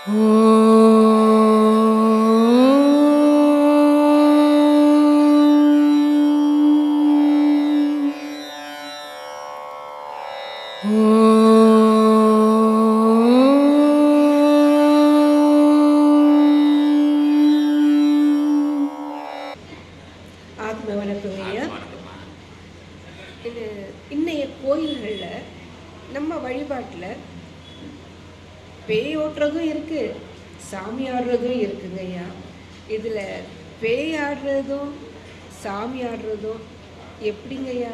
ஆத்ம வணக்கங்க ஐயா. இது இன்னைய கோயில்களில் நம்ம வழிபாட்டில் பேய் ஓட்டுறதும் இருக்கு, சாமி ஆடுறதும் இருக்குங்க ஐயா. இதில் பேய் ஆடுறதும் சாமி ஆடுறதும் எப்படிங்க ஐயா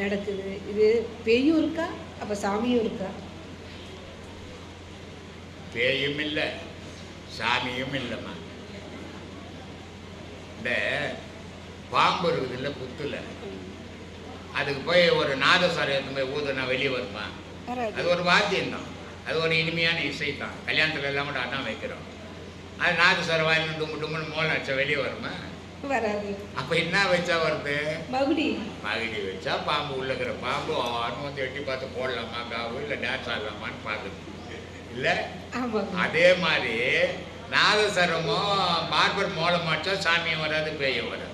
நடக்குது? இது பேயும் இருக்கா, அப்போ சாமியும் இருக்கா? பேயும் இல்லை, சாமியும் இல்லைம்மா. இந்த பாம்பு இருக்குது இல்லை, புத்துல அதுக்கு போய் ஒரு நாதஸ்வரம் எடுத்து போய் ஊதுனா வெளியே வருமா? அது ஒரு வாத்தியம் தான், அது ஒரு இனிமையான இசை தான். கல்யாணத்துல எல்லாம் கூட அதான் வைக்கிறோம். அது நாதஸ்வரம் வாங்கி டும்மு டும்முன்னு மோளம் வச்சா வெளியே வருமா? வராது. அப்ப என்ன வச்சா வருது? மகுடி. மகுடி வச்சா பாம்பு உள்ள இருக்கிற பாம்பு ஆணும் வந்து எட்டி பார்த்து போடலாமா காவு, இல்லை டான்ஸ் ஆடலாமான்னு பார்க்குது இல்லை? அதே மாதிரி நாதஸ்வரமும் பார்பர் மோளம் வச்சா சாமியும் வராது, பேயும் வராது.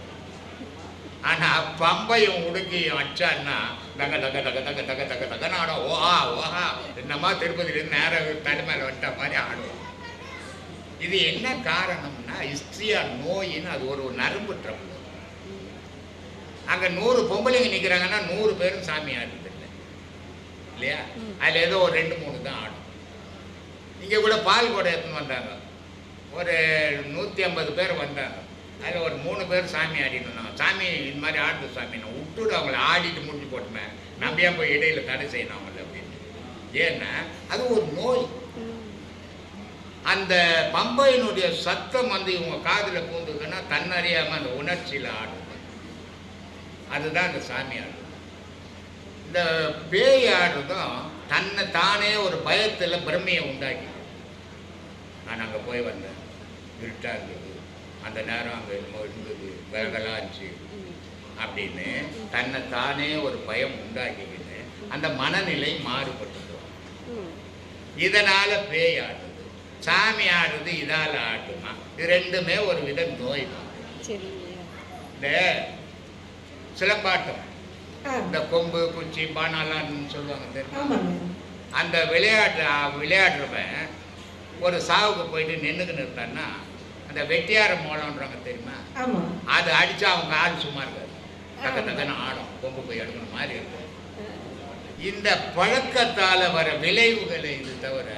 ஆனால் பம்பையும் உடுக்கியும் வச்சான்னா தக தக தக தக தக தக தகன்னு ஆடும். ஓஹா ஓஹா, என்னம்மா திருப்பதியிலேருந்து நேரம் தலை மேலே வந்துட்ட மாதிரி ஆடுவோம். இது என்ன காரணம்னா ஹிஸ்ட்ரியா நோயின்னு, அது ஒரு நரம்பு ட்ரபிள். அங்கே 100 பொம்பளைங்க நிற்கிறாங்கன்னா 100 பேரும் சாமி ஆடுறது இல்லை இல்லையா? அதில் ஏதோ ஒரு 2-3 தான் ஆடும். இங்கே கூட பால் கூட எடுத்துன்னு வந்தாங்க, ஒரு 150 பேர் வந்தாங்க. அதில் ஒரு 3 பேர் சாமி ஆடிட்டு இருந்தாங்க. சாமி இந்த மாதிரி ஆடுது சாமி, நான் விட்டுட்டு அவங்கள ஆடிட்டு முடிஞ்சு போட்டுமே, நம்ம ஏன் போய் இடையில தடை செய்யணும் அவங்கள அப்படின்னு. ஏன்னா அது ஒரு நோய். அந்த பம்பையினுடைய சத்தம் வந்து இவங்க காதில் பூந்துக்குன்னா தன்னறியாமல் அந்த உணர்ச்சியில் ஆடுது. அதுதான் அந்த சாமி ஆடுது. இந்த பேய் ஆடுறதும் தன்னை தானே ஒரு பயத்தில் பிரமையை உண்டாக்கி. நான் அங்கே போய் வந்தேன், இருட்டாக இருந்தது, அந்த நேரம் அங்கே என்னமோ இருந்தது, விலகலாம் இருந்துச்சு அப்படின்னு தன்னை தானே ஒரு பயம் உண்டாக்கிக்கிட்டு அந்த மனநிலை மாறுபட்டுது. இதனால் பேய் ஆடுது. சாமி ஆடுறது இதால் ஆடுமா? இது ரெண்டுமே ஒரு வித நோய் தான். இந்த சிலம்பாட்டம், இந்த கொம்பு குச்சி பானாலான்னு சொல்லுவாங்க தெரியுமா? அந்த விளையாடுறவன் ஒரு சாவுக்கு போயிட்டு நின்றுக்குன்னு இருந்தான்னா அந்த வெட்டியார மோளம்ன்றாங்க தெரியுமா? அது அடிச்சா அவங்க ஆள் சும்மா இருக்காது, தக்க தக்கன்னு ஆடும், கொம்பு போய் எடுக்கணும் மாதிரி இருக்கும். இந்த பழக்கத்தால் வர விளைவுகள் இது தவிர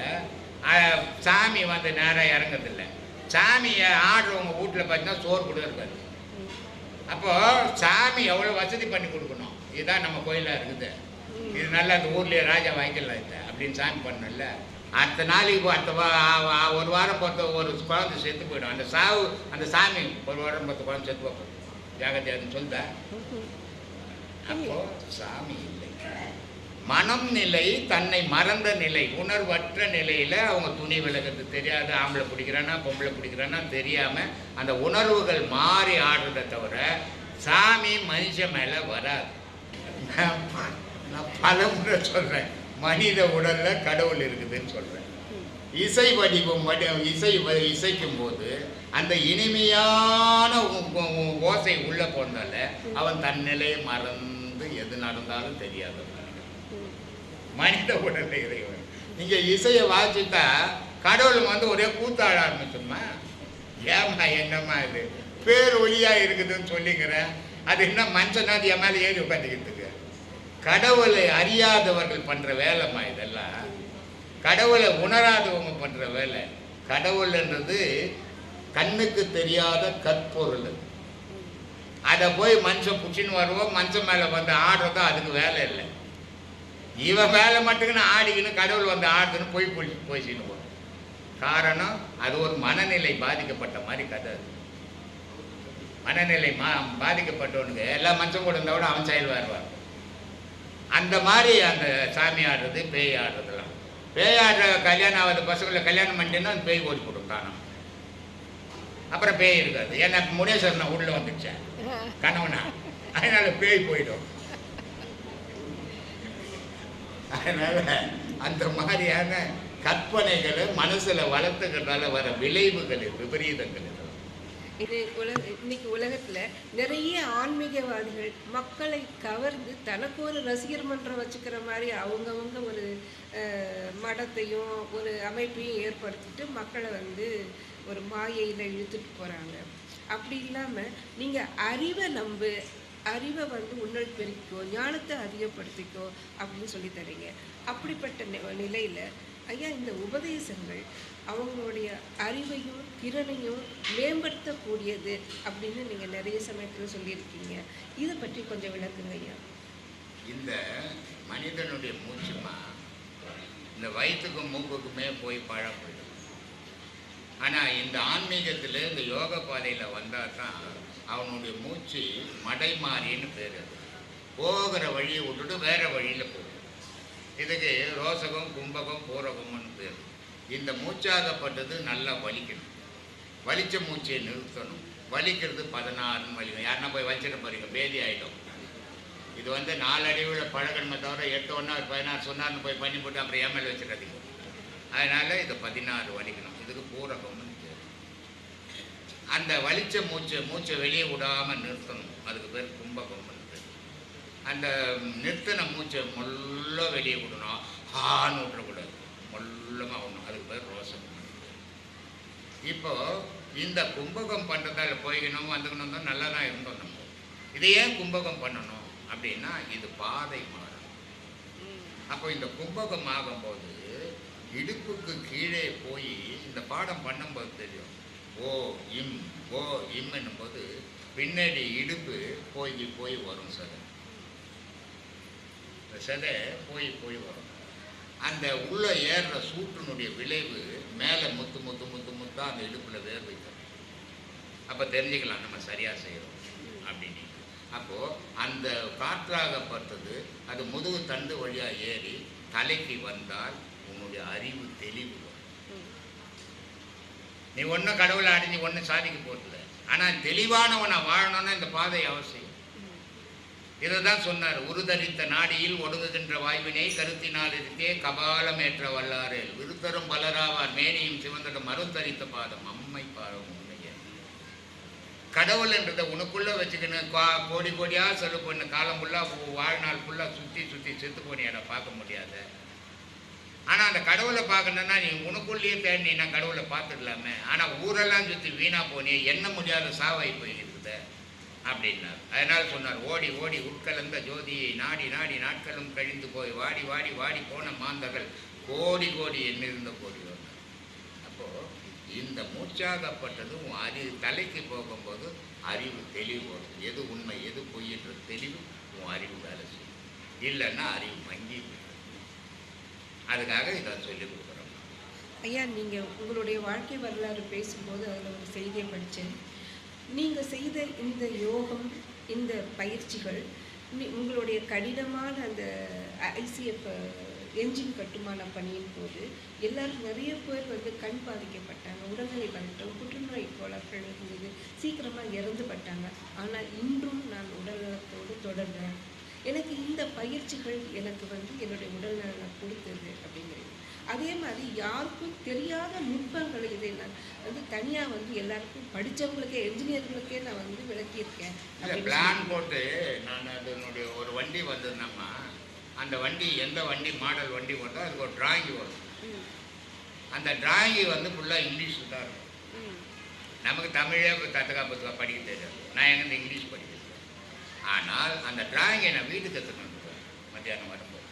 சாமி வந்து நேரம் இறங்குறதில்லை. சாமியை ஆடுறவங்க வீட்டில் பார்த்தீங்கன்னா சோறு கூட இருக்காது. அப்போ சாமி எவ்வளோ வசதி பண்ணி கொடுக்கணும். இதுதான் நம்ம கோயிலாக இருக்குது, இது நல்லா அந்த ஊர்லேயே ராஜா வாங்கிக்கலாம் இல்லை அப்படின்னு சாமி பண்ணல. அடுத்த நாளைக்கு ஒரு வாரம் பொறுத்த ஒரு குழந்தை செத்து போயிடும். அந்த சாமி ஒரு வாரம் பொறுத்த குழந்தை செத்து வைப்போம், ஜாகிரதையாதுன்னு சொல்லுதா? அப்போ சாமி இல்லை, மனம் நிலை, தன்னை மறந்த நிலை, உணர்வற்ற நிலையில் அவங்க துணி விலகிறது தெரியாது, ஆம்பளை பிடிக்கிறானா பொம்பளை பிடிக்கிறானா தெரியாமல் அந்த உணர்வுகள் மாறி ஆடுறதை தவிர சாமி மனுஷன் மேலே வராது. நான் பல முறை சொல்கிறேன், மனித உடலில் கடவுள் இருக்குதுன்னு சொல்கிறேன். இசை வடிவம் இசைக்கும் போது அந்த இனிமையான ஓசை உள்ளே போனால அவன் தன் நிலையை மறந்து எது நடந்தாலும் தெரியாது. மனித உடலை இறைவன். நீங்க இசையை வாசித்தா கடவுள் வந்து ஒரே கூத்தாட ஆரம்பிச்சோம்மா. ஏம்மா என்னம்மா இது பேர் ஒளியா இருக்குதுன்னு சொல்லிக்கிறேன், அது என்ன மனுஷனாது என் மேலே ஏறி உட்காந்துக்கிறதுக்கு? கடவுளை அறியாதவர்கள் பண்ற வேலைம்மா இதெல்லாம், கடவுளை உணராதவங்க பண்ற வேலை. கடவுள்ன்றது கண்ணுக்கு தெரியாத கற்பொருள். அதை போய் மனுஷன் புச்சின்னு வருவோம், மனுஷன் மேலே வந்து ஆடுறதோ அதுக்கு வேலை இல்லை. இவன் வேலை மட்டுக்குன்னு ஆடிக்கின்னு கடவுள் வந்து ஆடுதுன்னு போய் செய்யணும். காரணம் அது ஒரு மனநிலை பாதிக்கப்பட்ட மாதிரி கதை. மனநிலை பாதிக்கப்பட்டவனுக்கு எல்லா மனுஷன் கூட இருந்தால் கூட அவன் செயல் வருவார். அந்த மாதிரி அந்த சாமி ஆடுறது பேய் ஆடுறதுலாம். பேய் ஆடுற கல்யாணம் ஆகாத பசங்களை கல்யாணம் பண்ணிட்டுன்னா அந்த பேய் ஓடி போடும் காணும். அப்புறம் பேய் இருக்காது. ஏன்னா முனேஸ்வரன் உள்ள வந்துடுச்சேன் கணவனா, அதனால பேய் போயிடும். அதனால அந்த மாதிரியான கற்பனைகளை மனசில் வளர்த்துக்கிறதால வர விளைவுகள் விபரீதங்கள். இது இன்னைக்கு உலகத்தில் நிறைய ஆன்மீகவாதிகள் மக்களை கவர்ந்து தனக்கு ஒரு ரசிகர் மன்றம் வச்சுக்கிற மாதிரி அவங்கவுங்க ஒரு மடத்தையும் ஒரு அமைப்பையும் ஏற்படுத்திட்டு மக்களை வந்து ஒரு மாயையில் இழுத்துட்டு போகிறாங்க. அப்படி இல்லாமல் நீங்கள் அறிவை வந்து உன்னல் பெருக்கிக்கோ, ஞானத்தை அதிகப்படுத்திக்கோ அப்படின்னு சொல்லி தரீங்க. அப்படிப்பட்ட நிலையில் ஐயா இந்த உபதேசங்கள் அவங்களுடைய அறிவையும் திறனையும் மேம்படுத்தக்கூடியது அப்படின்னு நீங்கள் நிறைய சமயத்தில் சொல்லியிருக்கீங்க. இதை பற்றி கொஞ்சம் விளக்குங்க ஐயா. இந்த மனிதனுடைய மூச்சுமா இந்த வயிற்றுக்கும் மூக்குக்குமே போய் பழப்படும். ஆனால் இந்த ஆன்மீகத்தில் இந்த யோக பாதையில் வந்தால் தான் அவனுடைய மூச்சு மடைமாறின்னு பேர். போகிற வழியை விட்டுட்டு வேறு வழியில் போகும். இதுக்கு ரோசகம் கும்பகம் பூரகம்னு பேர். இந்த மூச்சாகப்பட்டது நல்லா வலிக்கணும். வலிச்ச மூச்சையை நிறுத்தணும். வலிக்கிறது 16 வலிக்கும். யாருன்னா போய் வலிச்சிட போறீங்க, பேதி ஆகிடும். இது வந்து 4 அடிவில் பழகணுமே தவிர 8 1 16 சொன்னார்னு போய் பண்ணி போட்டு அப்புறம் ஏமல் வச்சுக்காதீங்க. அதனால் இது 16 வலிக்கணும். இதுக்கு பூரகம்னு பேர். அந்த வலிச்ச மூச்சை வெளியே விடாமல் நிறுத்தணும். அதுக்கு பேர் கும்பகம்னு பேர். அந்த நிறுத்தின மூச்சை முள்ள வெளியே விடணும். ஹான்னு விட்டுறக்கூடாது, முள்ளமாக விடணும். அதுக்கு பேர் ரோசம். இப்போது இந்த கும்பகம் பண்ணுறதால போய்க்கணும் வந்துக்கணும் தான் நல்லா தான் இருந்தோம். நம்ம இதை ஏன் கும்பகம் பண்ணணும் அப்படின்னா இது பாதை மாறும். அப்போ இந்த கும்பகம் ஆகும்போது இடுப்புக்கு கீழே போய் இந்த பாடம் பண்ணும்போது தெரியும். ஓ இம் என்னும்போது பின்னாடி இடுப்பு போய் வரும். சதை போய் வரும். அந்த உள்ள ஏறுற சூட்டினுடைய விளைவு மேலே முத்தா அந்த இடுப்பில் வேர் வைக்கும். அப்போ தெரிஞ்சுக்கலாம் நம்ம சரியாக செய்கிறோம் அப்படின்னு. அப்போது அந்த காற்றாகப்பட்டது அது முதுகு தண்டு வழியாக ஏறி தலைக்கு வந்தால் உன்னுடைய அறிவு தெளிவு வரும். நீ ஒன்றும் கடவுளை அடைஞ்சி ஒன்றும் சாதிக்க போகிறதில்ல. ஆனால் தெளிவானவனை வாழணும்னா இந்த பாதை அவசியம். இதை தான் சொன்னார். உருதரித்த நாடியில் ஒடுங்குகின்ற வாய்வினை கருத்தினால் இருக்கே கபாலம் ஏற்ற வல்லாரில் விருத்தரும் பலராவார் மேனியும் சிவந்தடும் மறுத்தரித்த பாதம் அம்மை பாதம் உண்மைய. கடவுள் என்றதை உனக்குள்ளே வச்சுக்கணும். கோடியாக செலவு பண்ண காலம் ஃபுல்லாக வாழ்நாள் ஃபுல்லாக சுற்றி செத்து போனியாட பார்க்க முடியாது. ஆனால் அந்த கடவுளை பார்க்கணுன்னா நீ உனக்குள்ளேயே தேடினா கடவுளை பார்த்துடலாமே. ஆனால் ஊரெல்லாம் சுற்றி வீணாக போனியே எண்ண முடியாத சாவாய் போயிருக்குது அப்படின்னார். அதனால் சொன்னார், ஓடி உட்கலந்த ஜோதியை நாடி நாட்களும் கழிந்து போய் வாடி போன மாந்தர்கள் கோடி எண்ணிருந்த கோடி வந்தார். அப்போது இந்த மூச்சாகப்பட்டதும் உன் தலைக்கு போகும்போது அறிவு தெளிவு வரும். எது உண்மை எது பொய் என்ற தெளிவு உன் அறிவு வேலை செய்யும். இல்லைன்னா அறிவு மங்கி. அதுக்காக இதை சொல்லிக் கொடுக்குறோம். ஐயா நீங்கள் உங்களுடைய வாழ்க்கை வரலாறு பேசும்போது அதில் ஒரு செய்தியை படித்தேன். நீங்கள் செய்த இந்த யோகம் இந்த பயிற்சிகள் உங்களுடைய கடினமான அந்த ஐசிஎஃப் என்ஜின் கட்டுமான பணியின் போது எல்லாரும் நிறைய பேர் வந்து கண் பாதிக்கப்பட்டாங்க, உடல்நிலை பாதிக்கப்பட்டாங்க, புற்றுநோய் கோளாறுகள் இருந்தது, சீக்கிரமாக இறந்து பட்டாங்க. ஆனால் இன்றும் நான் உடல்நலத்தோடு தொடர்றேன். எனக்கு இந்த பயிற்சிகள் எனக்கு வந்து என்னுடைய உடல்நலனை கொடுத்தது அப்படிங்கிறது. அதே மாதிரி யாருக்கும் தெரியாத நுட்பங்களை இதை நான் வந்து தனியாக வந்து எல்லாருக்கும் படித்தவங்களுக்கே என்ஜினியர்களுக்கே நான் வந்து விளக்கியிருக்கேன். பிளான் போட்டு நான் அதனுடைய ஒரு வண்டி வந்ததுனாமா அந்த வண்டி எந்த வண்டி மாடல் வண்டி போட்டோ அதுக்கு ஒரு டிராயிங் வரும். அந்த டிராயிங்கு வந்து ஃபுல்லாக இங்கிலீஷில் தான் இருக்கும். நமக்கு தமிழே தத்துக்காப்பத்துக்காக படிக்க தெரியாது. நான் எங்கே இங்கிலீஷ் படிக்கிறது. ஆனால் அந்த டிராயிங்கை நான் வீட்டுக்கு எடுத்துகிட்டு போவேன். மத்தியானம் வரும்போது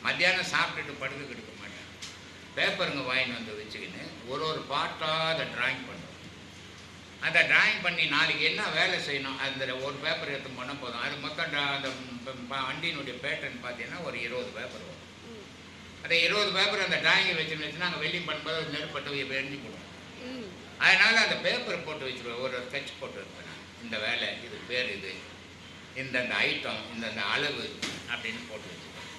மத்தியானம் சாப்பிட்டுட்டு படுக்க கெடுக்க மாட்டேன். பேப்பருங்க வாங்கிட்டு வந்து வச்சுக்கின்னு ஒரு பாட்டாக அதை டிராயிங் பண்ணுவேன். அந்த டிராயிங் பண்ணி நாளைக்கு என்ன வேலை செய்யணும் அந்த ஒரு பேப்பர் எடுத்து பண்ண போதும். அது மொத்தம் அந்த வண்டியினுடைய பேட்டர்ன் பார்த்தீங்கன்னா ஒரு 20 பேப்பர் வரும். அந்த 20 பேப்பர் அந்த டிராயிங்கை வச்சுன்னு நாங்கள் வெல்டிங் பண்ணும்போது நெருப்பட்டு எரிஞ்சு போடுவோம். அதனால் அந்த பேப்பரை போட்டு வச்சுருவேன். ஒரு ஸ்கெட்ச் போட்டு வைப்பேன். இந்த வேலை இது பேர் இது இந்தந்த ஐட்டம் இந்தந்த அளவு அப்படின்னு போட்டு வச்சுருவேன்.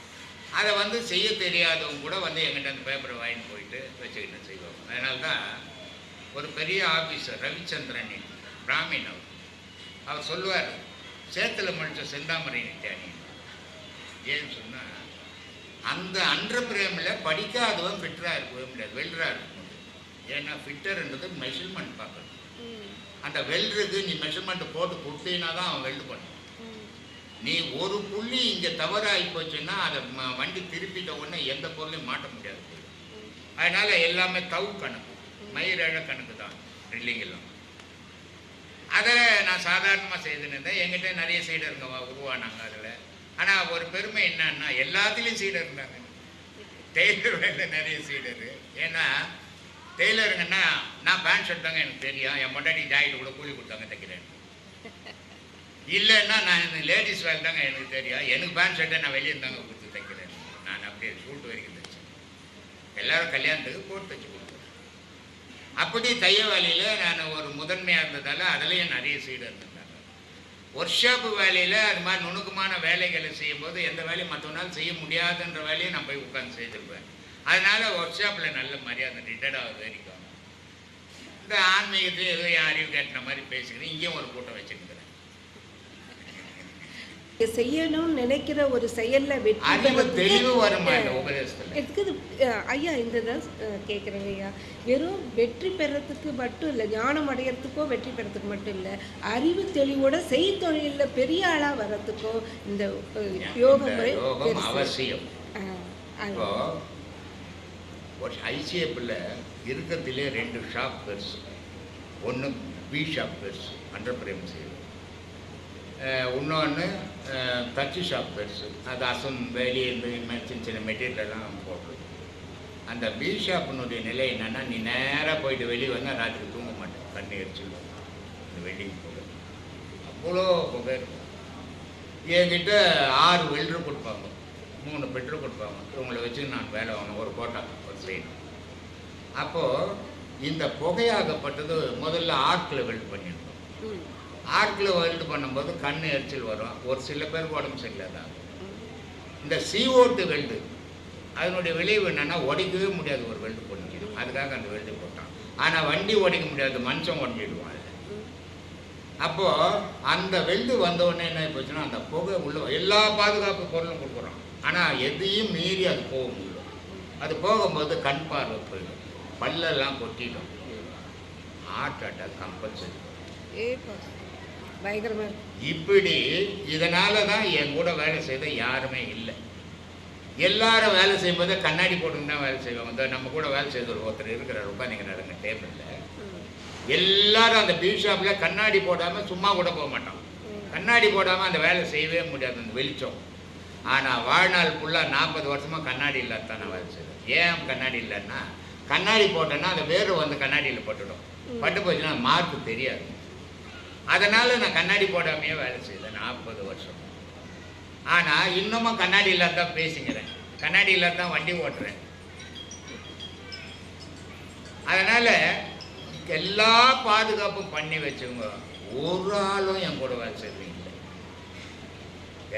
அதை வந்து செய்ய தெரியாதவங்க கூட வந்து எங்கிட்ட அந்த பேப்பரை வாங்கிட்டு போயிட்டு வச்சுக்கிட்டு செய்வாங்க. அதனால தான் ஒரு பெரிய ஆஃபீஸர் ரவிச்சந்திரன் பிராமின் அவர் சொல்லுவார், சேத்துல மனுஷ செந்தாமரை நிட்டானி. ஏன்னு சொன்னால் அந்த அண்டர்பிரேமில் படிக்காதவன் ஃபிட்டராக இருக்கவே முடியாது, வெல்டராக இருக்க முடியாது. ஏன்னா ஃபிட்டர்ன்றது மெஷர்மெண்ட் பார்க்கணும். அந்த வெல்டருக்கு நீ மெஷர்மெண்ட்டு போட்டு கொடுத்தீங்கன்னா தான் அவன் வெல்டு பண்ணுவான். நீ ஒரு புள்ளி இங்கே தவறாகி போச்சுன்னா அதை வண்டி திருப்பிட்ட உடனே எந்த பொருளையும் மாட்ட முடியாது. அதனால் எல்லாமே தவு கணக்கு, மயிரழ கணக்கு தான் ட்ரில்லிங் எல்லாம். அதை நான் சாதாரணமாக செய்துன்னு இருந்தேன். என்கிட்ட நிறைய சீடருங்க உருவானாங்க அதில். ஆனால் ஒரு பெருமை என்னன்னா எல்லாத்துலேயும் சீடர் இருந்தாங்க. டெய்லர் வேலை நிறைய சீடரு. ஏன்னா டெய்லருங்கன்னா நான் பேண்ட் ஷர்ட் தாங்க எனக்கு தெரியும், என் பொண்டாட்டி ஜாக்கெட்டு கூட கூலி கொடுத்தாங்க தைக்கிறேன். இல்லைன்னா நான் இந்த லேடிஸ் வேலை தாங்க எனக்கு தெரியும், எனக்கு பேண்ட் ஷர்ட்டை நான் வெளியே தாங்க கொடுத்து தைக்கிறேன். நான் அப்படியே சூட்டு வரைக்கும் தைச்சேன். எல்லோரும் கல்யாணத்துக்கு போட்டு தைச்சி கொடுத்தேன். அப்படி தைய வேலையில் நான் ஒரு முதன்மையாக இருந்ததால் அதுலேயும் நிறைய சீடர் இருந்தாங்க. ஒர்க் ஷாப்பு வேலையில் அது மாதிரி நுணுக்கமான வேலைகளை செய்யும்போது எந்த வேலையும் மற்றவனால் செய்ய முடியாதுன்ற வேலையை நான் போய் உட்காந்து செய்திருப்பேன். அதனால் ஒர்க் ஷாப்பில் நல்ல மரியாதை ரிட்டையர்ட் ஆகுது வரைக்கும். இந்த ஆன்மீகத்தையும் ஏதோ அறிவு கேட்ட மாதிரி பேசிக்கிறேன். இங்கேயும் ஒரு கூட்டம் வச்சுருக்கிறேன். செய்யணும்னு நினைக்கிற ஒரு செயலில் வெற்றி தெளிவு வருமா இந்த உபதேசத்தில் இருக்குது ஐயா. இந்த தான் கேட்குறேங்க ஐயா. வெறும் வெற்றி பெறத்துக்கு மட்டும் இல்லை, ஞானம் அடையிறதுக்கோ வெற்றி பெறத்துக்கு மட்டும் இல்லை, அறிவு தெளிவோட செய்தொழிலில் பெரிய ஆளாக வர்றதுக்கோ இந்த யோக முறை அவசியம். இப்போ ஒரு ஐசிஎஃப்ல இருக்கிறதுலே 2 ஷாப் பெருசு. ஒன்று பி ஷாப் பெருசு, அண்டர்பிரேம் செய்யுது. இன்னொன்று தச்சு ஷாப் பெருசு, அது அசம் வெளியே இருந்து சின்ன சின்ன மெட்டீரியலெல்லாம் போடுறது. அந்த பி ஷாப்பினுடைய நிலை என்னென்னா, நீ நேராக போயிட்டு வெளியே வந்தால் ராத்திரி தூங்க மாட்டேன், கண்ணு எரிச்சிடும். இந்த வெல்டிங் போக அவ்வளோ புகை இருக்கும். என்கிட்ட 6 வெல்டரு கொடுப்பாங்க, 3 பெட்ரு கொடுப்பாங்க. இவங்களை வச்சு நான் வேலை வாங்கணும், ஒரு கோட்டா ஒரு செய்யணும். அப்போது இந்த புகையாகப்பட்டது முதல்ல ஆர்க்கில் வெல்டு பண்ணியிருந்தோம். ஆர்க்கில் வெல்டு பண்ணும்போது கண் எரிச்சல் வரும், ஒரு சில பேருக்கு உடம்பு சரியில்லாதான். இந்த CO2 வெல்டு அதனுடைய விளைவு என்னென்னா, உடைக்கவே முடியாது ஒரு வெல்டு பண்ணிக்கணும். அதுக்காக அந்த வெல்டு போட்டான். ஆனால் வண்டி உடைக்க முடியாது, மனுஷன் உடஞ்சிடுவான். அப்போது அந்த வெல்டு வந்தவுடனே என்ன போச்சுன்னா, அந்த புகை உள்ள எல்லா பாதுகாப்பு பொருளும் கொடுக்குறோம். ஆனால் எதையும் மீறி அது போக முடியும். அது போகும்போது கண் பார்வை போயிடும், பல்லெல்லாம் கொட்டிடும், ஹார்ட் அட்டாக் கம்பல்சரி. பயங்கரமாக இப்படி இதனால தான் என் கூட வேலை செய்த யாருமே இல்லை. எல்லாரும் வேலை செய்யும்போது கண்ணாடி போட்டுன்னு தான் வேலை செய்வாங்க. இந்த நம்ம கூட வேலை செய்த ஒருத்தர் இருக்கிறார், உட்காந்துங்கிறாருங்க டேபிளில். எல்லாரும் அந்த பீ ஷாப்பில் கண்ணாடி போடாமல் சும்மா கூட போக மாட்டோம். கண்ணாடி போடாமல் அந்த வேலை செய்யவே முடியாது, அந்த வெளிச்சம். ஆனால் வாழ்நாள் ஃபுல்லாக 40 வருஷமாக கண்ணாடி இல்லாதான் நான் வேலை செய்வேன். ஏன் கண்ணாடி இல்லைன்னா, கண்ணாடி போட்டேன்னா அந்த வேர்வை வந்து கண்ணாடியில் பட்டுடும், பட்டு போச்சுன்னா மார்க்கு தெரியாது. அதனால் நான் கண்ணாடி போடாமையே வேலை செய்தேன் 40 வருஷம். ஆனால் இன்னமும் கண்ணாடி இல்லாதான் பேசிக்கிறேன், கண்ணாடி இல்லாதான் வண்டி ஓட்டுறேன். அதனால் எல்லா பாதுகாப்பும் பண்ணி வச்சுங்க, ஒரு ஆளும் என் கூட வேலை செய்வீங்க.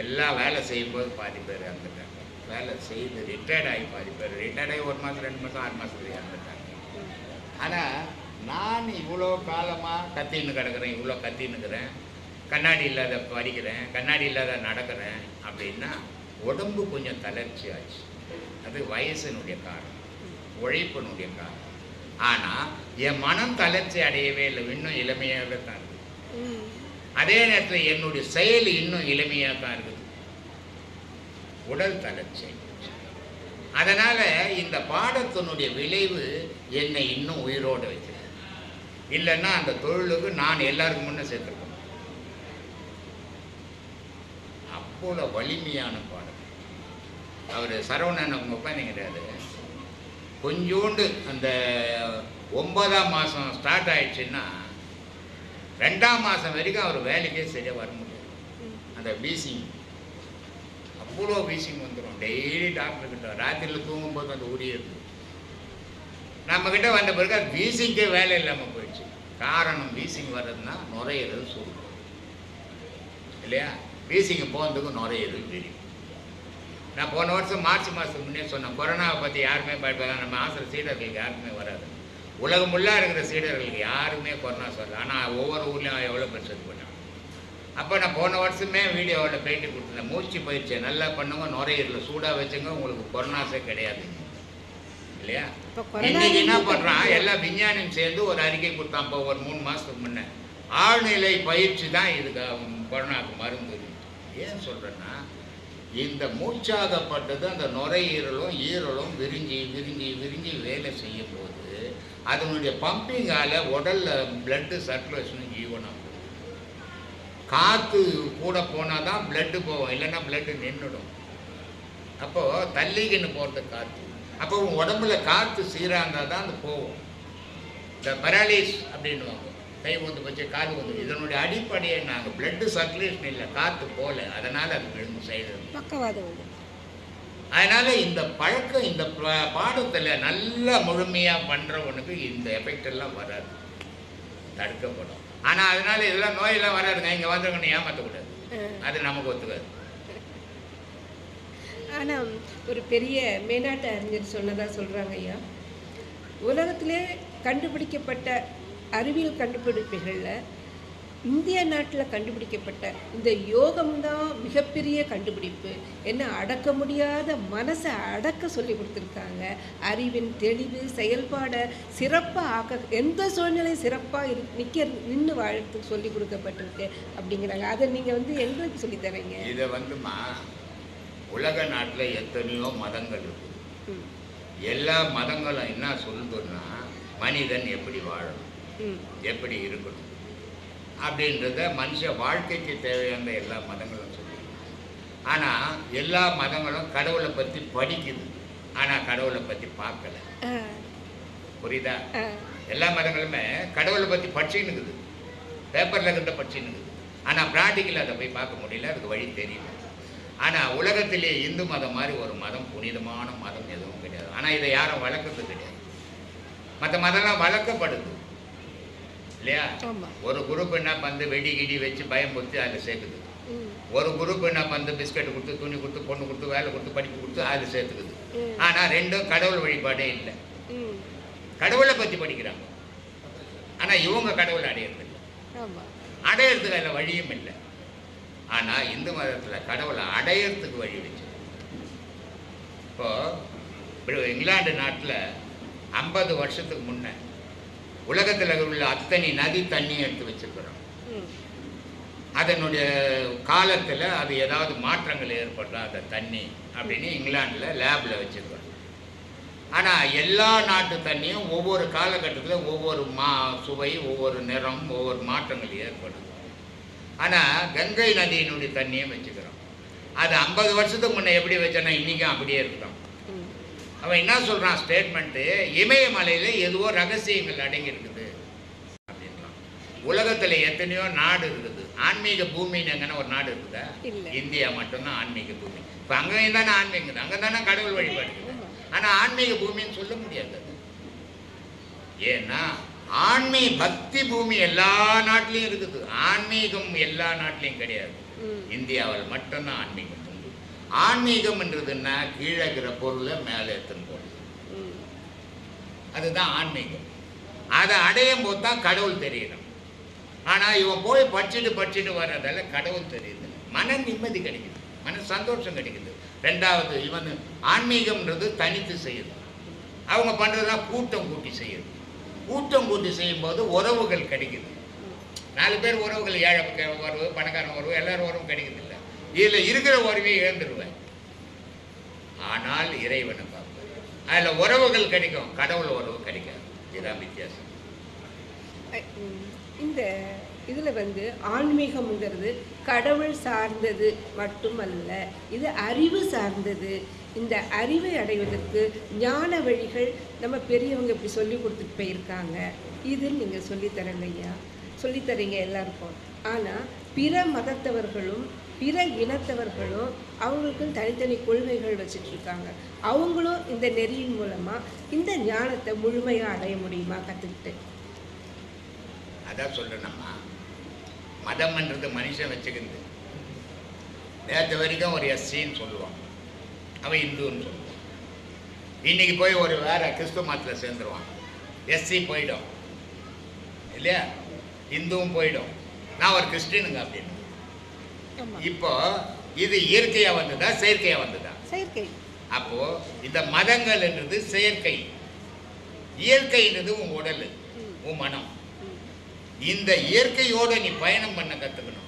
எல்லாம் வேலை செய்யும்போது பாதி பேர் இறந்துட்டாங்க, வேலை செய்து ரிட்டையர்ட் ஆகி பாதி பேர் ரிட்டையர்ட் ஆகி 1 மாதம் 2 மாதம் 6 மாதத்துக்கு இறந்துட்டாங்க. ஆனால் நான் இவ்வளோ காலமாக கத்தின்னு கிடக்கிறேன், இவ்வளோ கத்தின்னுக்கிறேன், கண்ணாடி இல்லாத படிக்கிறேன், கண்ணாடி இல்லாத நடக்கிறேன் அப்படின்னா உடம்பு கொஞ்சம் தளர்ச்சி ஆச்சு. அது வயசினுடைய காரணம், உழைப்பினுடைய காரணம். ஆனால் என் மனம் தளர்ச்சி அடையவே இல்லை, இன்னும் இளமையாக தான் இருக்குது. அதே நேரத்தில் என்னுடைய செயல் இன்னும் இளமையாக தான் இருக்குது, உடல் தளர்ச்சி. அதனால் இந்த பாடத்தினுடைய விளைவு என்னை இன்னும் உயிரோடு வைக்கிறது. இல்லைன்னா அந்த தொழிலுக்கு நான் எல்லாருக்கும் முன்னே சேர்த்துருக்கேன். அப்போல வலிமையான பாடம். அவர் சரவணன் அவங்க உட்காந்துங்கிறாரு. கொஞ்சோண்டு அந்த 9ஆம் மாதம் ஸ்டார்ட் ஆயிடுச்சுன்னா 2ஆம் மாதம் வரைக்கும் அவர் வேலைக்கே சரியாக வர முடியாது. அந்த வீசிங் அவ்வளோ வீசிங் வந்துடும். டெய்லி டாக்டர்கிட்ட ராத்திரியில் தூங்கும்போது அந்த உரியது நம்மக்கிட்ட வந்த பிறகு அது வீசிங்கே வேலை இல்லாமல் போயிடுச்சு. காரணம் வீசிங் வர்றதுன்னா நுரையீரல் சூடு இல்லையா? வீசிங்க போகிறதுக்கு நுரையீரல் தெரியும். நான் போன வருஷம் மார்ச் மாதத்துக்கு முன்னே சொன்னேன், கொரோனாவை பற்றி யாருமே பயப்படாது, நம்ம ஆசிரியர் சீடர்களுக்கு யாருமே வராது. உலகம் ஃபுல்லாக இருக்கிற சீடர்களுக்கு யாருமே கொரோனா சொல்லல. ஆனால் ஒவ்வொரு ஊர்லேயும் எவ்வளோ பேர் செத்து போட்டாங்க. அப்போ நான் போன வருஷமே வீடியோவில் பேட்டி கொடுத்துருந்தேன். மூச்சு பயிற்சியை நல்லா பண்ணுங்க, நுரையீரல சூடாக வச்சுங்க, உங்களுக்கு கொரோனாஸே கிடையாது இல்லையா? இன்னைக்கு என்ன பண்ணுறான், எல்லா விஞ்ஞானியும் சேர்ந்து ஒரு அறிக்கை கொடுத்தான். இப்போ ஒரு 3 மாதத்துக்கு முன்னே ஆழ்நிலை பயிற்சி தான் இதுக்கு கொரோனாவுக்கு மருந்து. ஏன் சொல்கிறேன்னா, இந்த மூச்சாகப்பட்டது அந்த நுரையீரலும் ஈரலும் விரிஞ்சி விரிஞ்சி விரிஞ்சி வேலை செய்யும் போது அதனுடைய பம்பிங்கால் உடலில் பிளட்டு சர்க்குலேஷனும் ஜீவனம். காற்று கூட போனால் தான் பிளட்டு போகும், இல்லைன்னா பிளட்டு நின்றுடும். அப்போது தள்ளிக்கின்னு போகிறது காற்று. அப்போ உங்கள் உடம்புல காற்று சீராக இருந்தால் தான் அது போகும். இந்த பராலிஸ் அப்படின்வாங்க, கை வந்து வச்சு கால் வந்து, இதனுடைய அடிப்படையை நாங்கள் பிளட்டு சர்க்குலேஷன் இல்லை, காற்று போகல, அதனால் அது விழுந்து செய்கிறது பக்கவாதம். அதனால் இந்த பழக்கம் இந்த பாடத்தில் நல்லா முழுமையாக பண்ணுறவனுக்கு இந்த எஃபெக்ட் எல்லாம் வராது, தடுக்கப்படும். ஆனால் அதனால் இதெல்லாம் நோயெல்லாம் வராதுங்க, இங்கே வந்தவங்கன்னு ஏமாற்றக்கூடாது, அது நமக்கு ஒத்துக்காது. ஆனால் ஒரு பெரிய மேனாட்டு அறிஞர் சொன்னதாக சொல்கிறாங்க ஐயா, உலகத்திலே கண்டுபிடிக்கப்பட்ட அறிவியல் கண்டுபிடிப்புகளில் இந்திய நாட்டில் கண்டுபிடிக்கப்பட்ட இந்த யோகம்தான் மிகப்பெரிய கண்டுபிடிப்பு. என்ன, அடக்க முடியாத மனசை அடக்க சொல்லி கொடுத்துருக்காங்க. அறிவின் தெளிவு செயல்பாடை சிறப்பாக ஆக்க, எந்த சூழ்நிலையும் சிறப்பாக நின்று வாழறதுக்கு சொல்லி கொடுக்கப்பட்டிருக்கு அப்படிங்கிறாங்க. அதை நீங்கள் வந்து எங்களுக்கு சொல்லித்தரீங்க. இதை வந்துமா, உலக நாட்டில் எத்தனையோ மதங்கள் இருக்குது. எல்லா மதங்களும் என்ன சொல்லுதுன்னா, மனிதன் எப்படி வாழணும், எப்படி இருக்கணும் அப்படின்றத மனுஷ வாழ்க்கைக்கு தேவையான எல்லா மதங்களும் சொல்லுது. ஆனால் எல்லா மதங்களும் கடவுளை பற்றி படிக்குது, ஆனால் கடவுளை பற்றி பார்க்கல. புரியுதா? எல்லா மதங்களுமே கடவுளை பற்றி படிச்சுன்னு இருக்குது, பேப்பரில் கிட்ட படிச்சுன்னு இருக்குது, ஆனால் ப்ராக்டிக்கல் அதை போய் பார்க்க முடியல, அதுக்கு வழி தெரியல. ஆனால் உலகத்திலே இந்து மதம் மாதிரி ஒரு மதம், புனிதமான மதம் எதுவும் கிடையாது. ஆனால் இதை யாரும் வளர்க்கறது கிடையாது. மற்ற மதம்லாம் வளர்க்கப்படுது இல்லையா? ஒரு குரூப் என்ன பண்ணு, வெடி கிடி வச்சு பயம் கொடுத்து அதில் சேர்க்குது. ஒரு குரூப் என்ன பண்ணு, பிஸ்கட் கொடுத்து, துணி கொடுத்து, பொண்ணு கொடுத்து, வேலை கொடுத்து, படிப்பு கொடுத்து அதில் சேர்த்துக்குது. ஆனால் ரெண்டும் கடவுள் வழிபாடே இல்லை. கடவுளை பற்றி படிக்கிறாங்க, ஆனால் இவங்க கடவுளை அடையிறது இல்லை, அடையிறதுக்கு அதில் வழியும் இல்லை. ஆனால் இந்து மதத்தில் கடவுளை அடையிறதுக்கு வழி வச்சு. இப்போது இங்கிலாந்து நாட்டில் 50 வருஷத்துக்கு முன்னே உலகத்தில் உள்ள அத்தனை நதி தண்ணி எடுத்து வச்சுருக்கிறோம். அதனுடைய காலத்தில் அது ஏதாவது மாற்றங்கள் ஏற்படலாம் அந்த தண்ணி அப்படின்னு இங்கிலாண்டில் லேபில் வச்சுருக்கிறோம். ஆனால் எல்லா நாட்டு தண்ணியும் ஒவ்வொரு காலகட்டத்தில் ஒவ்வொரு சுவை, ஒவ்வொரு நிறம், ஒவ்வொரு மாற்றங்கள் ஏற்படுது. ஆனால் கங்கை நதியினுடைய தண்ணியும் வச்சுக்கிறோம். அது 50 வருஷத்துக்கு முன்னே எப்படி வச்சோன்னா இன்றைக்கும் அப்படியே இருக்கிறோம். அவன் என்ன சொல்கிறான் ஸ்டேட்மெண்ட்டு, இமயமலையில் எதுவோ ரகசியங்கள் அடங்கி இருக்குது அப்படின்றான். உலகத்தில் எத்தனையோ நாடு இருக்குது, ஆன்மீக பூமின்னு எங்கன்னா ஒரு நாடு இருக்குதா? இந்தியா மட்டும்தான் ஆன்மீக பூமி. இப்போ அங்கேயும் தானே ஆன்மீகம், அங்கே தானே கடவுள் வழிபாடு இருக்குது. ஆனால் ஆன்மீக பூமின்னு சொல்ல முடியாது. ஏன்னா பக்தி பூமி எல்லா நாட்டிலையும் இருக்குது, ஆன்மீகம் எல்லா நாட்டிலையும் கிடையாது. இந்தியாவில் மட்டும்தான் ஆன்மீகம். ஆன்மீகம்ன்றதுன்னா கீழே இருக்கிற பொருளை மேலே எடுத்துன்னு போகிறது, அதுதான் ஆன்மீகம். அதை அடையும் போது தான் கடவுள் தெரியணும். ஆனால் இவன் போய் படிச்சுட்டு வர்றதால கடவுள் தெரியுது, மன நிம்மதி கிடைக்குது, மன சந்தோஷம் கிடைக்குது. ரெண்டாவது, இவன் ஆன்மீகம்ன்றது தனித்து செய்யுது. அவங்க பண்ணுறதுலாம் கூட்டம் கூட்டி செய்யுது. கூட்டம் கூட்டி செய்யும்போது உறவுகள் கிடைக்குது. 4 பேர் உறவுகள், ஏழை உறவு, பணக்காரன் உறவு, எல்லாரும் உறவும் கிடைக்குது இல்லை. இதில் இருக்கிற உறவையை இழந்துருவேன். ஆனால் இறைவனை பார்ப்பேன், அதில் உறவுகள் கிடைக்கும், கடவுள் உறவு கிடைக்காது. இதுதான் வித்தியாசம். இந்த இதில் வந்து ஆன்மீகம்ங்கிறது கடவுள் சார்ந்தது மட்டுமல்ல, இது அறிவு சார்ந்தது. இந்த அறிவை அடைவதற்கு ஞான வழிகள் நம்ம பெரியவங்க இப்படி சொல்லி கொடுத்துட்டு போயிருக்காங்க. இது நீங்கள் சொல்லித்தரங்க ஐயா, சொல்லித்தரீங்க எல்லாருக்கும். ஆனால் பிற மதத்தவர்களும் பிற இனத்தவர்களும் அவங்களுக்கும் தனித்தனி கொள்கைகள் வச்சுட்ருக்காங்க. அவங்களும் இந்த நெறியின் மூலமாக இந்த ஞானத்தை முழுமையாக அடைய முடியுமா கற்றுக்கிட்டு? அதான் சொல்கிறேன்னம்மா, மதம்ன்றது மனுஷன் வச்சுக்கிறது. நேற்று வரைக்கும் ஒரு எஸ்சின்னு சொல்லுவான், அவன் இந்துன்னு சொல்லுவான். இன்றைக்கி போய் ஒரு வேறு கிறிஸ்துவ மதத்தில் சேர்ந்துருவான், எஸ்சி போயிடும் இல்லையா, இந்துவும் போயிடும், நான் ஒரு கிறிஸ்டினுங்க அப்படின்னு. இப்போ இது இயற்கையா வந்ததா செயற்கையா வந்ததா? செயற்கை. அப்போ இந்த மதங்கள்ன்றது செயற்கை, இயற்கைன்றது உன் உடல், உன் மனம். இந்த இயற்கையோட நீ பயணம் பண்ண கற்றுக்கணும்.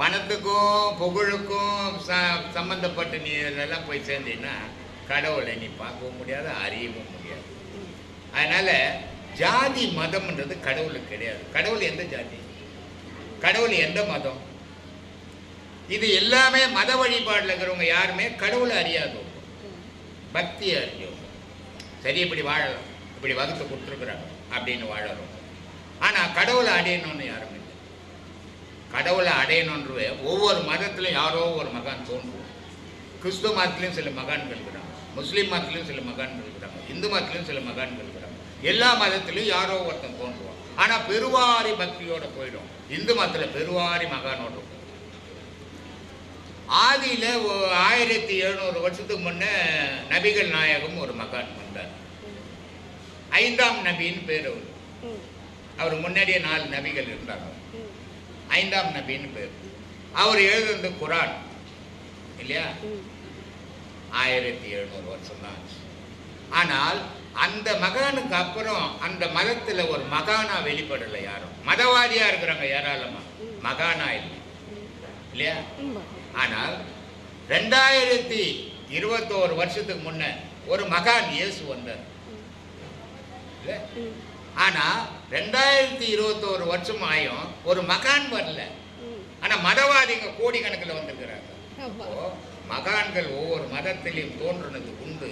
பணத்துக்கும் புகழுக்கும் சம்பந்தப்பட்டு நீ இதெல்லாம் போய் சேர்ந்தீங்கன்னா கடவுளை நீ பார்க்கவும் முடியாது, அறியவும் முடியாது. அதனால ஜாதி மதம்ன்றது கடவுளுக்கு கிடையாது. கடவுள் எந்த ஜாதி, கடவுள் எந்த மதம்? இது எல்லாமே மத வழிபாடில் இருக்கிறவங்க யாருமே கடவுளை அறியாதவங்க, பக்தியை அறிஞ்சவங்க. சரி, இப்படி வாழலாம், இப்படி வகுத்து கொடுத்துருக்குறாங்க அப்படின்னு வாழறோம். ஆனால் கடவுளை அடையணும்னு யாருமே இல்லை. கடவுளை அடையணுன்றது ஒவ்வொரு மதத்திலும் யாரோ ஒரு மகான் தோன்றுவோம். கிறிஸ்துவ மதத்துலேயும் சில மகான்கள் இருக்கிறாங்க, முஸ்லீம் மதத்துலேயும் சில மகான்கள் இருக்கிறாங்க, இந்து மதத்துலேயும் சில மகான்கள் இருக்கிறாங்க. எல்லா மதத்திலையும் யாரோ ஒருத்தன் தோன்றுவான். ஆனால் பெருவாரி பக்தியோட போயிடும். இந்து மதத்தில் பெருவாரி மகானோட இருக்கும். ஆதியில் 1700 வருஷத்துக்கு முன்னே நபிகள் நாயகம் ஒரு மகான் வந்தார். 5ஆம் நபின்னு பேர் அவர். அவர் முன்னாடியே 4 நபிகள் இருந்தாங்க. 5ஆம் நபின்னு பேர். அவர் எழுதுறது குரான் இல்லையா? 1700 வருஷம் தான். ஆனால் அந்த மகானுக்கு அப்புறம் அந்த மதத்தில் ஒரு மகானா வெளிப்படலை யாரும். மதவாதியா இருக்கிறாங்க ஏராளமா, மகானா இல்லை இல்லையா? ஆனால் 2021 வருஷத்துக்கு முன்ன ஒரு மகான் இயேசு வந்தார். ஆனா 2021 வருஷம் ஆயும் ஒரு மகான் வரல. ஆனா மதவாதிங்க கோடிக்கணக்கில் வந்திருக்கிறாங்க. மகான்கள் ஒவ்வொரு மதத்திலையும் தோன்றுனது உண்டு.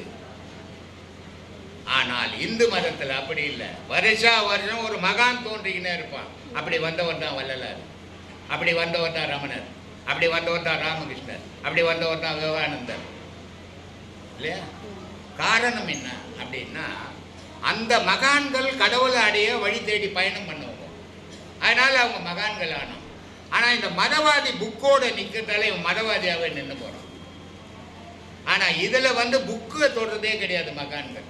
ஆனால் இந்து மதத்தில் அப்படி இல்லை. வருஷம் ஒரு மகான் தோன்றிக்கினே இருப்பான். அப்படி வந்தவர் தான் வள்ளலார், அப்படி வந்தவர் தான் ரமணர், அப்படி வந்தவர் தான் ராமகிருஷ்ணர், அப்படி வந்தவர் தான் விவேகானந்தர் இல்லையா? காரணம் என்ன அப்படின்னா, அந்த மகான்கள் கடவுளை அடைய வழி தேடி பயணம் பண்ணுவாங்க. அதனால அவங்க மகான்கள் ஆனோம். ஆனால் இந்த மதவாதி புக்கோட நிற்கிறதால இவன் மதவாதியாகவே நின்று போகிறான். ஆனால் இதில் புக்கை தொடுறதே கிடையாது மகான்கள்.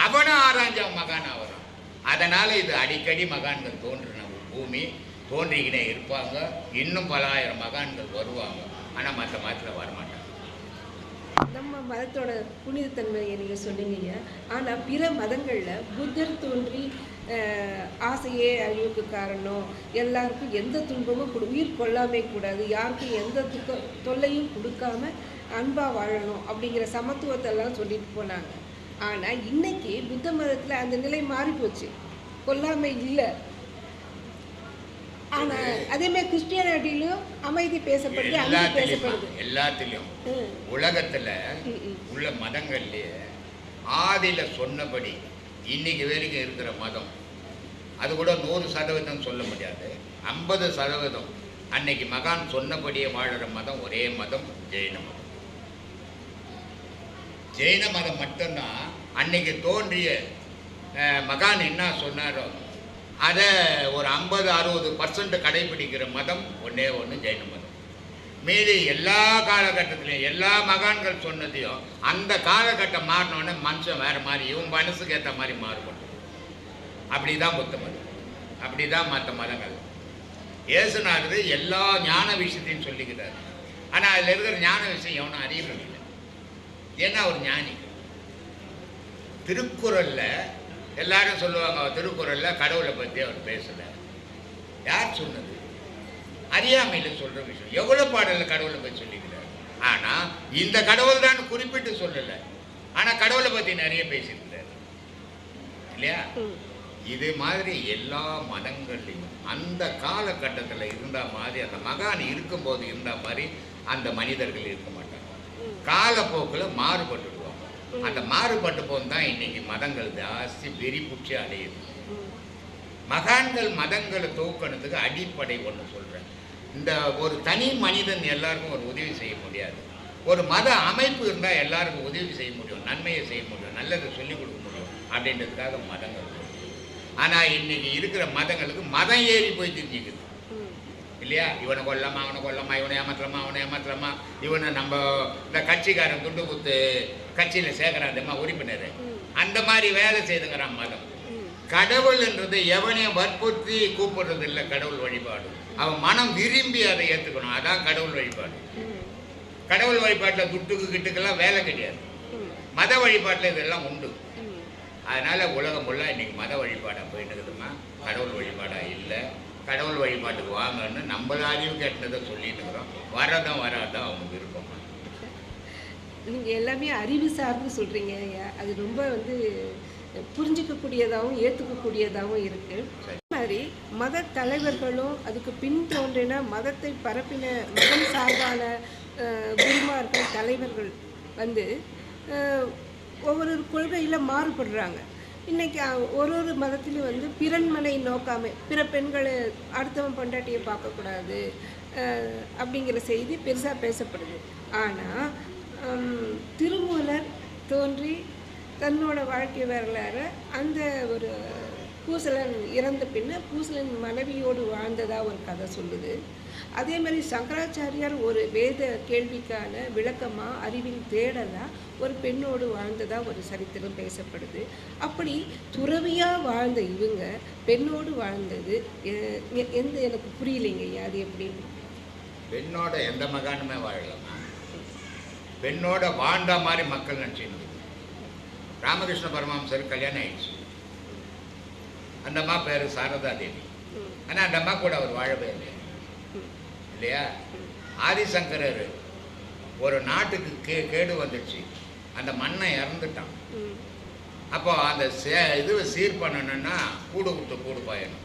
அவனும் ஆராய்ஞ்சவன் மகான் ஆகிறான். அதனால் இது அடிக்கடி மகான்கள் தோன்றின பூமி, தோன்றிக்கினே இருப்பாங்க. இன்னும் பல ஆயிரம் மகான்கள் வருவாங்க. ஆனால் மற்ற மதத்தில் வரமாட்டாங்க. நம்ம மதத்தோட புனிதத்தன்மையை நீங்கள் சொன்னீங்க. ஆனால் பிற மதங்களில் புத்தர் தோன்றி ஆசையே அழிவுக்கு காரணம், எல்லாருக்கும் எந்த துன்பமும் உயிர் கொள்ளாமே கூடாது, யாருக்கும் எந்த தொல்லையும் கொடுக்காம அன்பாக வாழணும் அப்படிங்கிற சமத்துவத்தெல்லாம் சொல்லிட்டு போனாங்க. ஆனால் இன்னைக்கு புத்த மதத்தில் அந்த நிலை மாறி போச்சு, கொல்லாமை இல்லை. ஆனால் அதேமாதிரி கிறிஸ்டியானிட்டிலும் அமைதி பேசப்படுது, அமைதி பேசப்படுது. எல்லாத்திலையும் உலகத்தில் உள்ள மதங்கள்லேயே ஆதியில் சொன்னபடி இன்னைக்கு வரைக்கும் இருக்கிற மதம், அது கூட 100% சொல்ல முடியாது, 50% அன்னைக்கு மகான் சொன்னபடியே வாழற மதம் ஒரே மதம் ஜெயின மதம். ஜெயின மதம் மட்டும்தான் அன்னைக்கு தோன்றிய மகான் என்ன சொன்னாரோ அதை ஒரு 50-60% கடைபிடிக்கிற மதம் ஒன்றே ஒன்று ஜெயின மதம். மீதி எல்லா காலகட்டத்திலையும் எல்லா மகான்கள் சொன்னதையும் அந்த காலகட்டம் மாறினோடனே மனுஷன் வேறு மாதிரி இவன் மனசுக்கு ஏற்ற மாதிரி மாறுபடும். அப்படி தான் புத்த மதம், அப்படி தான் மற்ற மதங்கள். இயேசுநாதர் எல்லா ஞான விஷயத்தையும் சொல்லிக்கிறார். ஆனால் அதில் இருக்கிற ஞான விஷயம் எவனும் அறியறது இல்லை. ஏன்னா ஒரு ஞானி. திருக்குறளில் எல்லாரும் சொல்லுவாங்க, திருக்குறளில் கடவுளை பற்றி அவர் பேசலை. யார் சொன்னது? அறியாமையில் சொல்கிற விஷயம். எவ்வளோ பாடலில் கடவுளை பற்றி சொல்லிக்கிறார். ஆனால் இந்த கடவுள் தான் குறிப்பிட்டு சொல்லலை. ஆனால் கடவுளை பற்றி நிறைய பேசியிருக்கிறார் இல்லையா? இது மாதிரி எல்லா மதங்கள்லையும் அந்த காலகட்டத்தில் இருந்த மாதிரி, அந்த மகான் இருக்கும்போது இருந்த மாதிரி அந்த மனிதர்கள் இருக்க மாட்டாங்க. காலப்போக்கில் மாறுபட்டுடுவாங்க. அந்த மாறுபட்டு போது தான் இன்னைக்கு மதங்கள் ஜாஸ்தி வெறிப்புற்றி அடையுது. மகான்கள் மதங்களை தூக்கணுறதுக்கு அடிப்படை ஒன்று சொல்கிறேன். இந்த ஒரு தனி மனிதன் எல்லாருக்கும் ஒரு உதவி செய்ய முடியாது. ஒரு மத அமைப்பு இருந்தால் எல்லாருக்கும் உதவி செய்ய முடியும், நன்மையை செய்ய முடியும், நல்லதை சொல்லிக் கொடுக்க முடியும் அப்படின்றதுக்காக மதங்கள். ஆனால் இன்னைக்கு இருக்கிற மதங்களுக்கு மதம் ஏறி போய் தெரிஞ்சுக்குது இல்லையா? இவனை கொல்லாமா, அவனை கொல்லாமா, இவனை ஏமாத்தலாமா, அவனை ஏமாத்தலாமா, இவனை நம்ம இந்த கட்சிக்காரன் துண்டு குத்து கட்சியில் சேர்க்குறான் தெரியுமா உறுப்பினர், அந்த மாதிரி வேலை செய்துங்கிறான் மதம். கடவுள்ன்றது எவனையும் வற்புறுத்தி கூப்பிடுறது இல்லை. கடவுள் வழிபாடு அவன் மனம் விரும்பி அதை ஏற்றுக்கணும். அதான் கடவுள் வழிபாடு. கடவுள் வழிபாட்டில் துட்டுக்கு கிட்டுக்கெல்லாம் வேலை கிடையாது. மத வழிபாட்டில் இதெல்லாம் உண்டு. அதனால உலகம் ஃபுல்லாக இன்னைக்கு மத வழிபாடாக போயிட்டு இருக்குதுமா, கடவுள் வழிபாடாக இல்லை. கடவுள் வழிபாட்டுக்கு வாங்கன்னு நம்மள அறிவு கேட்டதை சொல்லிட்டு இருக்கிறோம். வராதான் அவங்க விருப்பம். நீங்கள் எல்லாமே அறிவு சார்ந்து சொல்கிறீங்க ஐயா. அது ரொம்ப வந்து புரிஞ்சிக்கக்கூடியதாகவும் ஏற்றுக்கக்கூடியதாகவும் இருக்குது. அதே மாதிரி மத தலைவர்களும் அதுக்கு பின் தோன்றின மதத்தை பரப்பின மதம் சார்பான குருமார்கள் தலைவர்கள் வந்து ஒவ்வொரு கொள்கையில் மாறுபடுறாங்க. இன்றைக்கி ஒரு மதத்திலும் வந்து பிறன்மனை நோக்காமல் பிற பெண்களை அடுத்தவன் பொண்டாட்டியை பார்க்கக்கூடாது அப்படிங்கிற செய்தி பெருசாக பேசப்படுது. ஆனால் திருமூலர் தோன்றி தன்னோட வாழ்க்கை வரலாறு அந்த ஒரு பூசலன் இறந்த பின்ன பூசலன் மனைவியோடு வாழ்ந்ததாக ஒரு கதை சொல்லுது. அதே மாதிரி சங்கராச்சாரியார் ஒரு வேத கேள்விக்கான விளக்கமாக அறிவின் தேடலாக ஒரு பெண்ணோடு வாழ்ந்ததாக ஒரு சரித்திரம் பேசப்படுது. அப்படி துறவியாக வாழ்ந்த இவங்க பெண்ணோடு வாழ்ந்தது எனக்கு புரியலைங்க ஐயா. அது எப்படின்னு? பெண்ணோட எந்த மகானுமே வாழலாமா? பெண்ணோட வாழ்ந்த மாதிரி மக்கள் நினச்சின்னு ராமகிருஷ்ண பரமஹம்சர் கல்யாணம் ஆயிடுச்சு. அந்த அம்மா பேர் சாரதா தேவி. ஆனால் அந்த அம்மா கூட அவர் வாழவே இல்லை இல்லையா? ஆதிசங்கரர் ஒரு நாட்டுக்கு கேடு வந்துடுச்சு, அந்த மண்ணை இறந்துட்டான். அப்போ அந்த இதுவை சீர் பண்ணணும்னா கூடு விட்டு கூடு பாயணும்.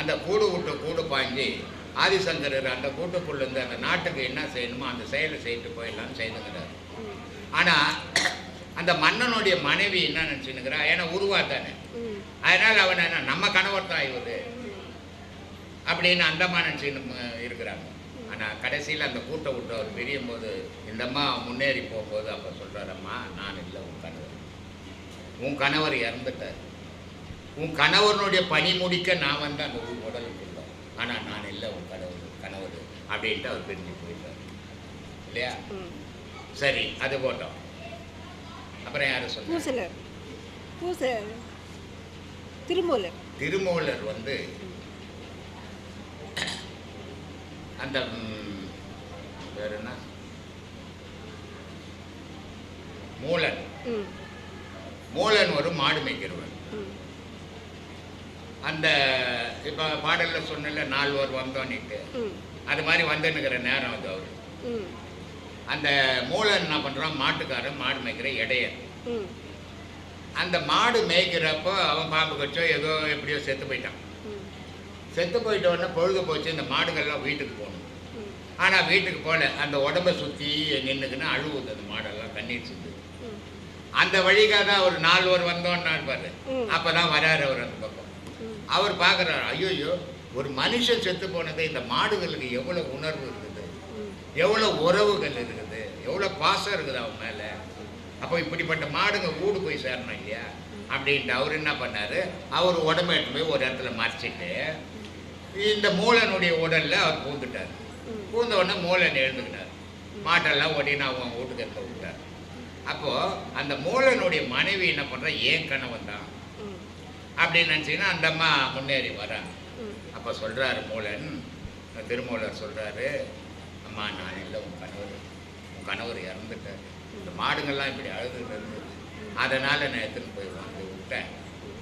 அந்த கூடு விட்டு கூடு பாய்ஞ்சி ஆதிசங்கரர் அந்த கூட்டுக்குள்ளேருந்து அந்த நாட்டுக்கு என்ன செய்யணுமோ அந்த செயலை செய்துட்டு போயிடலான்னு செய்துங்கிறார். ஆனால் அந்த மன்னனுடைய மனைவி என்ன நினச்சின்னுக்கிறா, ஏன்னா உருவாத்தானே, அதனால் அவன் என்ன நம்ம கணவர் தான் ஆய்வுது அப்படின்னு அந்தம்மா நினச்சின்னு இருக்கிறாங்க. ஆனால் கடைசியில் அந்த கூட்டை விட்டு அவர் பிரியும் போது இந்த அம்மா முன்னேறி போகும்போது அப்போ சொல்கிறார், அம்மா நான் இல்லை உன் கணவர் இறந்துட்டார். உன் கணவனுடைய பணி முடிக்க நான் வந்து அந்த உடலுக்கு இல்லை, ஆனால் நான் இல்லை உன் கணவர் அப்படின்ட்டு அவர் பிரிஞ்சு போயிட்டார் இல்லையா? சரி, அது போட்டோம். அப்புறம் யாரும் சொல்லுங்க? திருமூலர் வந்து அந்த வேற என்ன மூலன் ஒரு மாடு மேய்க்கிறவன். அந்த இப்போ பாடலில் சொன்ன 4 பேர் வந்தோன்னிட்டு அது மாதிரி வந்துன்னுக்கிற நேரம் அது அவரு. அந்த மூலன் என்ன பண்ணுறான், மாட்டுக்காரன் மாடு மேய்க்கிற இடையன். அந்த மாடு மேய்க்கிறப்போ அவன் பாம்பு கச்சோ ஏதோ எப்படியோ செத்து போயிட்டான். செத்து போயிட்டோடனே பொழுது போச்சு, இந்த மாடுகள்லாம் வீட்டுக்கு போகணும். ஆனால் வீட்டுக்கு போகல, அந்த உடம்பை சுற்றி நின்றுக்குன்னு அழுவுது அந்த மாடெல்லாம், கண்ணீர் சுற்றுது. அந்த வழிக்காக தான் ஒரு 4 பேர் வந்தோன்னா இருப்பார். அப்போ தான் வராரு அவர் அந்த பக்கம். அவர் பார்க்குறாரு, ஐயோயோ ஒரு மனுஷன் செத்து போனது, இந்த மாடுகளுக்கு எவ்வளோ உணர்வு இருக்குது, எவ்வளோ உறவுகள் இருக்குது, எவ்வளோ பாசம் இருக்குது அவன் மேலே. அப்போ இப்படிப்பட்ட மாடுங்க ஊடு போய் சேரணும் இல்லையா அப்படின்ட்டு அவர் என்ன பண்ணார், அவர் உடம்பு எடுத்து போய் ஒரு இடத்துல மறைச்சிட்டு இந்த மூலனுடைய உடலில் அவர் பூந்துட்டார். பூந்த உடனே மூலன் எழுந்துக்கிட்டார். மாட்டெல்லாம் ஓடின்னு அவங்க வீட்டுக்கு எடுத்து விட்டார். அப்போது அந்த மூலனுடைய மனைவி என்ன பண்ணுறா, ஏன் கணவன் தான் அப்படின்னு நினச்சிங்கன்னா அந்த அம்மா முன்னேறி வராங்க. அப்போ சொல்கிறாரு மூலன், திருமூலர் சொல்கிறாரு, அம்மா நான் இல்லை உன் கணவர் இறந்துட்டார். இந்த மாடுங்கள்லாம் இப்படி அழுதுன்னு இருந்தது, அதனால் நான் எடுத்துன்னு போய் வந்து விட்டேன்,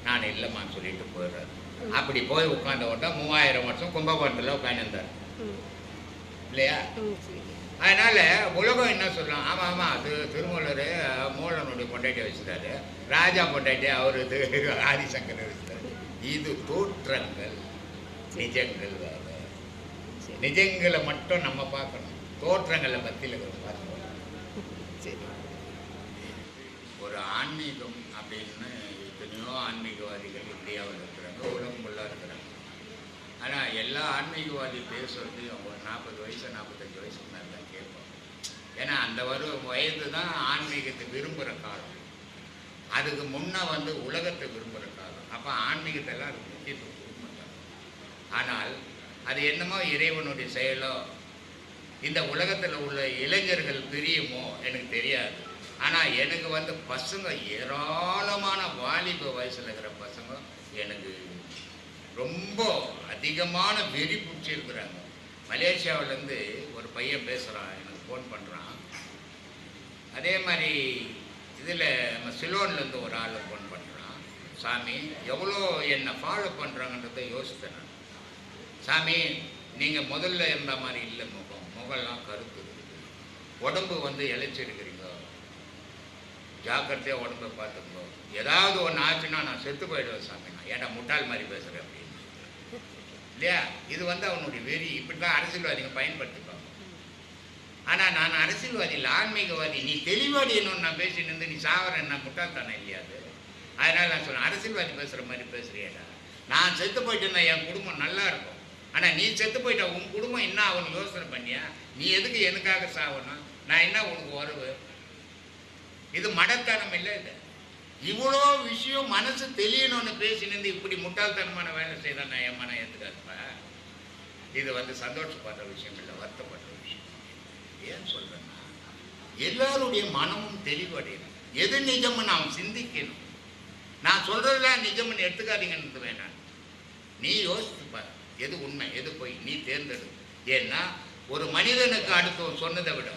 நான் இல்லைம்மான்னு சொல்லிட்டு போயிடுறாரு. அப்படி போய் உட்காந்த உடனே 3000 வருஷம் கும்பகோணத்தில் உட்காந்துருந்தார் இல்லையா? அதனால் உலகம் என்ன சொல்லலாம், ஆமாம் ஆமாம் அது திருமூலர் மூலனுடைய பொண்டாட்டியை வச்சுட்டாரு, ராஜா பொண்டாட்டியை அவர் ஆதிசங்கரை வச்சுட்டாரு. இது தோற்றங்கள், நிஜங்கள் வேறு. நிஜங்களை மட்டும் நம்ம பார்க்கணும், தோற்றங்களை பற்றியில் பார்க்கணும். ஒரு ஆன்மீகம் அப்படின்னு எத்தனையோ ஆன்மீகவாதிகள் இந்தியாவில் இருக்கிறாங்க, உலகம் ஃபுல்லாக இருக்கிறாங்க. ஆனால் எல்லா ஆன்மீகவாதி பேசுகிறதையும் ஒரு 40 வயசு 45 வயசுக்கு மேலே தான் கேட்போம். ஏன்னா அந்த வயது தான் ஆன்மீகத்தை விரும்புகிற காலம். அதுக்கு முன்னே வந்து உலகத்தை விரும்புகிற காலம். அப்போ ஆன்மீகத்தெல்லாம் அதுக்கு முக்கியத்துவம் கொடுக்க மாட்டாங்க. ஆனால் அது என்னமோ இறைவனுடைய செயலோ இந்த உலகத்தில் உள்ள இளைஞர்கள் பிரியுமோ எனக்கு தெரியாது. ஆனால் எனக்கு வந்து பசங்க ஏராளமான வாலிப வயசில் இருக்கிற பசங்க எனக்கு ரொம்ப அதிகமான வெறி பிடிச்சி இருக்கிறாங்க. மலேசியாவிலேருந்து ஒரு பையன் பேசுகிறான், எனக்கு ஃபோன் பண்ணுறான். அதே மாதிரி இதில் நம்ம சிலோன்லேருந்து ஒரு ஆள் ஃபோன் பண்ணுறான். சாமி எவ்வளோ என்னை ஃபாலோ பண்ணுறாங்கன்றதை யோசித்தேன் நான். சாமி நீங்கள் முதல்ல இருந்த மாதிரி இல்லை, முகம்லாம் கருத்து இருக்குது, உடம்பு வந்து இழைச்சிருக்கிறீங்க, ஜாக்கிரதையாக உடம்பை பார்த்துக்கோ, ஏதாவது ஒன்று ஆச்சுன்னா நான் செத்து போயிடுவேன் சாமி, நான் ஏன்டா முட்டாள் மாதிரி பேசுகிறேன் அப்படின்னு இல்லையா. இது வந்து அவனுடைய வெறி. இப்படி தான் அரசியல்வாதிங்க பயன்படுத்திப்பாங்க. ஆனால் நான் அரசியல்வாதி இல்லை, ஆன்மீகவாதி. நீ தெளிவாடி என்னொன்று நான் பேசிட்டு இருந்து நீ சாவர என்ன முட்டாள்தானே இல்லையா அது. அதனால் நான் சொன்னேன், அரசியல்வாதி பேசுகிற மாதிரி பேசுறியேடா, நான் செத்து போயிட்டேன்னா என் குடும்பம் நல்லா இருக்கும். ஆனால் நீ செத்து போயிட்டா உன் குடும்பம் என்ன அவனுக்கு யோசனை பண்ணியா? நீ எதுக்கு எனக்காக சாவணும்? நான் என்ன உனக்கு உறவு? இது மடத்தனம் இல்லை. இது இவ்வளோ விஷயம் மனசு தெரியணும்னு பேசினது இப்படி முட்டாள்தனமான வேலை செய்தால் நான் என் மனம் ஏற்றுக்காதுப்பா. இது வந்து சந்தோஷப்படுற விஷயம் இல்லை, வருத்தப்படுற விஷயம். ஏன் சொல்கிறேன்னா, எல்லாருடைய மனமும் தெளிவடையணும். எது நிஜம்னு நாம் சிந்திக்கணும். நான் சொல்கிறதெல்லாம் நிஜம்னு எடுத்துக்காதீங்கன்னு வேணாம். நீ யோசித்துப்பார், எது உண்மை எது போய் நீ தேர்ந்தெடு. ஏன்னா ஒரு மனிதனுக்கு அடுத்து சொன்னதை விட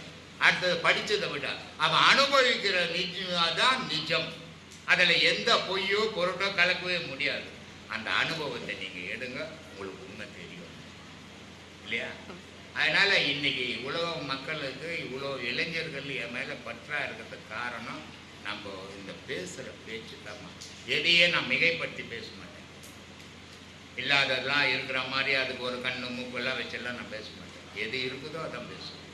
அடுத்தது படித்ததை விட அவன் அனுபவிக்கிற நிஜம் நிஜம். அதில் எந்த பொய்யோ பொருட்டோ கலக்கவே முடியாது. அந்த அனுபவத்தை நீங்கள் எடுங்க, உங்களுக்கு உண்மை தெரியும் இல்லையா. அதனால் இன்றைக்கி இவ்வளோ மக்களுக்கு இவ்வளோ இளைஞர்கள் என் மேலே பற்றாக இருக்கிறதுக்கு காரணம் நம்ம இந்த பேசுகிற பேச்சு தான். எதையே நான் மிகைப்படுத்தி பேச மாட்டேன். இல்லாததெல்லாம் இருக்கிற மாதிரி அதுக்கு ஒரு கண்ணு மூக்கெல்லாம் வச்செல்லாம் நான் பேச மாட்டேன். எது இருக்குதோ அதான் பேசுவேன்.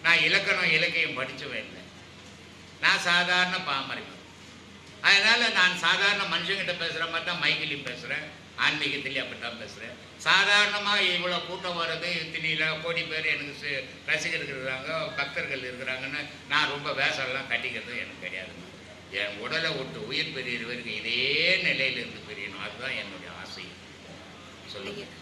நான் இலக்கணம் இலக்கியம் படித்தவன் இல்லை, நான் சாதாரண பாமரிப்பேன். அதனால் நான் சாதாரண மனுஷங்கிட்ட பேசுகிற மாதிரி தான் மைக்கிலையும் பேசுகிறேன், ஆன்மீகத்திலையும் அப்படி தான் பேசுகிறேன். சாதாரணமாக இவ்வளோ கூட்டம் வர்றது, இத்தனையில் கோடி பேர் எனக்கு ரசிகர்கள் இருக்கிறாங்க, பக்தர்கள் இருக்கிறாங்கன்னு நான் ரொம்ப வேஷம்லாம் கட்டிக்கிறது எனக்கு கிடையாதுங்க. என் உடலை விட்டு உயிர் பெரியவருக்கு இதே நிலையில் இருந்து பெரியணும், அதுதான் என்னுடைய ஆசை. சொல்லுங்கள்.